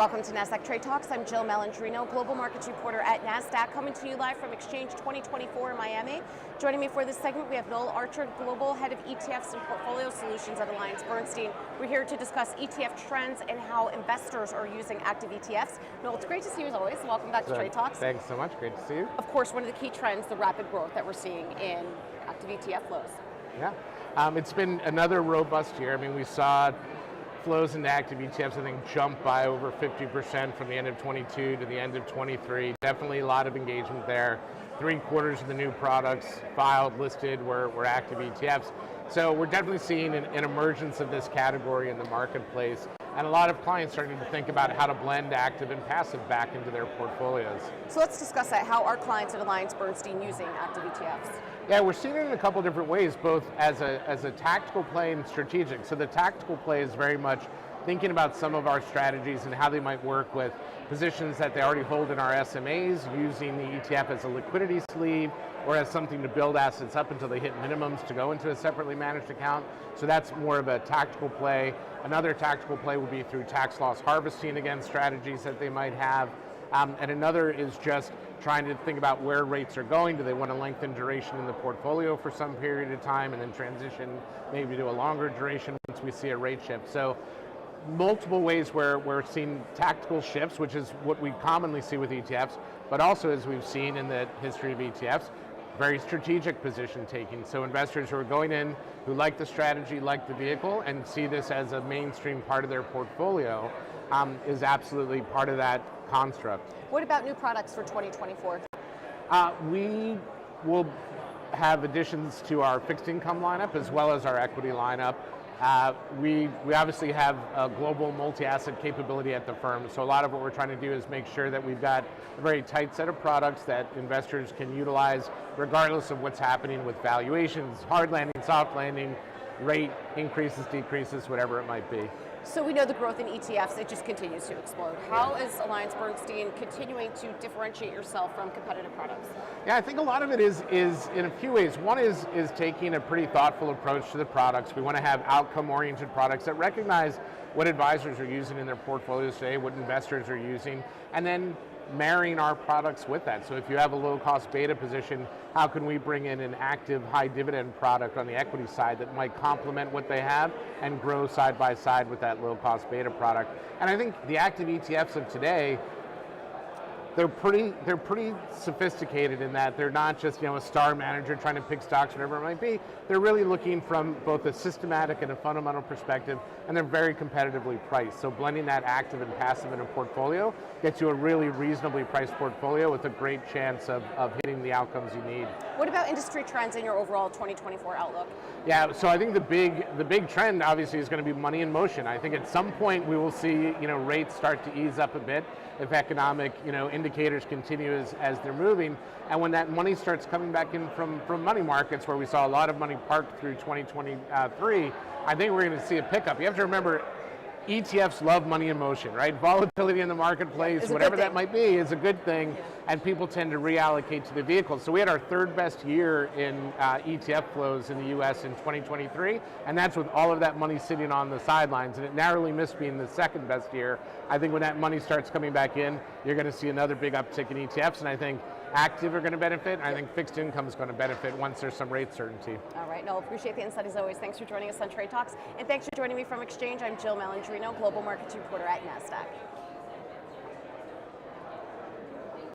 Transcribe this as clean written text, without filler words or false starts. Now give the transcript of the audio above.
Welcome to Nasdaq TradeTalks. I'm Jill Malandrino, Global Markets Reporter at Nasdaq, coming to you live from Exchange 2024 in Miami. Joining me for this segment, we have Noel Archard, Global Head of ETFs and Portfolio Solutions at AllianceBernstein. We're here to discuss ETF trends and how investors are using active ETFs. Noel, it's great to see you as always. Welcome back to TradeTalks. Thanks so much. Great to see you. Of course, one of the key trends, the rapid growth that we're seeing in active ETF flows. Yeah, it's been another robust year. I mean, we saw flows into active ETFs, I think, jump by over 50% from the end of 22 to the end of 23. Definitely a lot of engagement there. 3/4 of the new products filed, listed were active ETFs. So we're definitely seeing an emergence of this category in the marketplace, and a lot of clients starting to think about how to blend active and passive back into their portfolios. So let's discuss that. How are clients at AllianceBernstein using active ETFs? Yeah, we're seeing it in a couple different ways, both as a tactical play and strategic. So the tactical play is very much thinking about some of our strategies and how they might work with positions that they already hold in our SMAs, using the ETF as a liquidity sleeve or as something to build assets up until they hit minimums to go into a separately managed account. So that's more of a tactical play. Another tactical play would be through tax loss harvesting against strategies that they might have. And another is just trying to think about where rates are going. Do they want to lengthen duration in the portfolio for some period of time and then transition maybe to a longer duration once we see a rate shift? So multiple ways where we're seeing tactical shifts, which is what we commonly see with ETFs, but also, as we've seen in the history of ETFs, very strategic position taking. So investors who are going in, who like the strategy, like the vehicle, and see this as a mainstream part of their portfolio, is absolutely part of that construct. What about new products for 2024? We will have additions to our fixed income lineup as well as our equity lineup. We obviously have a global multi-asset capability at the firm, so a lot of what we're trying to do is make sure that we've got a very tight set of products that investors can utilize regardless of what's happening with valuations, hard landing, soft landing, rate increases, decreases, whatever it might be. So we know the growth in ETFs, it just continues to explode. How is AllianceBernstein continuing to differentiate yourself from competitive products? Yeah, I think a lot of it is in a few ways. One is taking a pretty thoughtful approach to the products. We want to have outcome-oriented products that recognize what advisors are using in their portfolios today, what investors are using, and then marrying our products with that. So if you have a low-cost beta position, how can we bring in an active high-dividend product on the equity side that might complement what they have and grow side by side with that low-cost beta product? And I think the active ETFs of today, they're pretty sophisticated in that they're not just a star manager trying to pick stocks, whatever it might be. They're really looking from both a systematic and a fundamental perspective, and they're very competitively priced. So blending that active and passive in a portfolio gets you a really reasonably priced portfolio with a great chance of hitting the outcomes you need. What about industry trends in your overall 2024 outlook? Yeah, so I think the big trend obviously is going to be money in motion. I think at some point we will see rates start to ease up a bit if economic indicators continue as they're moving, and when that money starts coming back in from money markets, where we saw a lot of money parked through 2023, I think we're going to see a pickup. You have to remember, ETFs love money in motion, right? Volatility in the marketplace, whatever that might be, is a good thing, and people tend to reallocate to the vehicles. So we had our third best year in ETF flows in the US in 2023, and that's with all of that money sitting on the sidelines, and it narrowly missed being the second best year. I think when that money starts coming back in, you're going to see another big uptick in ETFs, and I think active are going to benefit, and I think fixed income is going to benefit once there's some rate certainty. All right, Noel, appreciate the insight as always. Thanks for joining us on Trade Talks, and thanks for joining me from Exchange. I'm Jill Malandrino, Global Markets Reporter at Nasdaq.